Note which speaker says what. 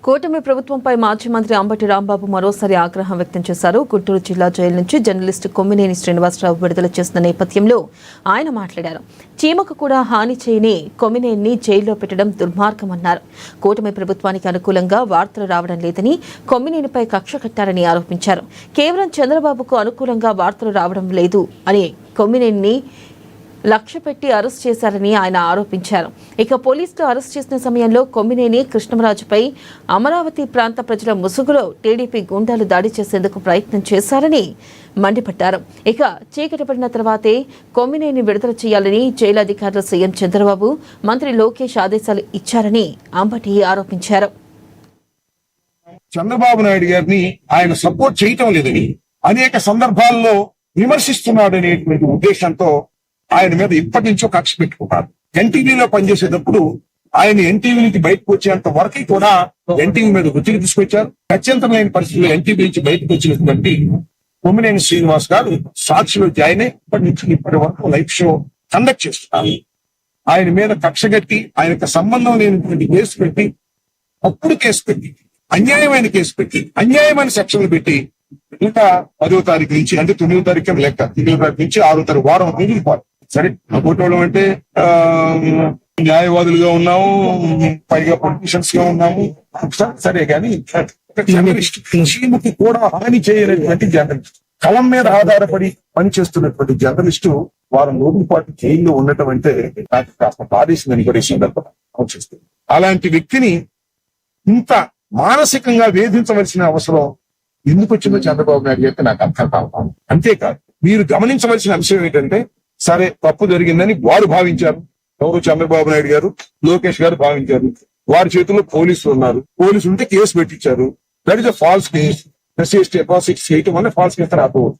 Speaker 1: కూటమి ప్రభుత్వంపై మాజీ మంత్రి అంబటి రాంబాబు మరోసారి ఆగ్రహం వ్యక్తం చేశారు. గుంటూరు జిల్లా జైలు నుంచి జర్నలిస్టు కొమ్మినేని శ్రీనివాసరావు విడుదల చేసిన నేపథ్యంలో ఆయన మాట్లాడారు. చీమకు కూడా హాని చేయని కొమ్మినేని జైల్లో పెట్టడం దుర్మార్గమన్నారు. కూటమి ప్రభుత్వానికి అనుకూలంగా వార్తలు రావడం లేదని, కొమ్మినేనిపై కక్ష కట్టారని ఆరోపించారు. కేవలం చంద్రబాబుకు అనుకూలంగా వార్తలు రావడం లేదు అని కొమ్మినేని లక్ష్య పెట్టి అరెస్ట్ చేశారని ఆయన ఆరోపించారు. ఇక పోలీసులు అరెస్ట్ చేసిన సమయంలో కొమ్మినేని కృష్ణంరాజుపై అమరావతి ప్రాంత ప్రజల ముసుగులో టీడీపీ గుండాలు దాడి చేసేందుకు ప్రయత్నం చేశారని మండిపడ్డారు. ఇక చీకటి పడిన తర్వాతే కొమ్మినేని విడుదల చేయాలని జైలు అధికారులు సీఎం చంద్రబాబు, మంత్రి లోకేష్ ఆదేశాలు ఇచ్చారని అంబటి ఆరోపించారు.
Speaker 2: చంద్రబాబు నాయుడు గారిని ఆయన సపోర్ట్ చేయటం లేదని, అనేక సందర్భాల్లో విమర్శిస్తున్నాడనేటువంటి ఉద్దేశంతో ఆయన మీద ఇప్పటి నుంచో కక్ష పెట్టుకున్నారు. ఎన్టీవీలో పనిచేసేటప్పుడు ఆయన ఎన్టీవీ నుంచి బయటకు వచ్చేంత వరకు కూడా ఎన్టీవీ మీద ఒత్తిడి తీసుకొచ్చారు. గత్యంతరమైన పరిస్థితుల్లో ఎన్టీవీ నుంచి బయటకు వచ్చినటువంటి కొమ్మినేని శ్రీనివాస్ గారు సాక్షిలో జాయిన్ అయ్యి ఇప్పటి నుంచి ఇప్పటి వరకు లైవ్ షో కండక్ట్ చేస్తున్నారు. ఆయన మీద కక్ష కట్టి, ఆయనకు సంబంధం లేనటువంటి కేసు పెట్టి, అప్పుడు కేసు పెట్టి, అన్యాయమైన కేసు పెట్టి, అన్యాయమైన సెక్షన్లు పెట్టి, ఇంకా 10వ తారీఖు నుంచి, అంటే 9వ తారీఖు లెక్క, 9వ తారీఖు నుంచి 6వ తారీఖు వారం రోజులు పాటు. సరే, కోటోళ్ళం అంటే న్యాయవాదులుగా ఉన్నాము, పైగా పొలిటీషియన్స్ గా ఉన్నాము, సరే కానీ జర్నలిస్ట్ చీమకి కూడా హాని చేయనటువంటి జర్నలిస్ట్, కలం మీద ఆధారపడి పనిచేస్తున్నటువంటి జర్నలిస్టు వారం రోజుల పాటు జైల్లో ఉండటం అంటే నాకు కాస్త బాధేసిందని కూడా ఈ సందర్భంగా ఆలోచిస్తుంది. అలాంటి వ్యక్తిని ఇంత మానసికంగా వేధించవలసిన అవసరం ఎందుకు వచ్చిందో చంద్రబాబు నాయుడు గారికి నాకు అర్థం కావాలి. అంతేకాదు, మీరు గమనించవలసిన అంశం ఏంటంటే, సరే తప్పు జరిగిందని వారు భావించారు. ఎవరు? చంద్రబాబు నాయుడు గారు, లోకేష్ గారు భావించారు. వారి చేతుల్లో పోలీసులు ఉన్నారు. పోలీసులు ఉంటే కేసు పెట్టించారు. That is a false case. SC ST atrocities చేయటం వల్ల ఫాల్స్ కేసు రాకపోవచ్చు.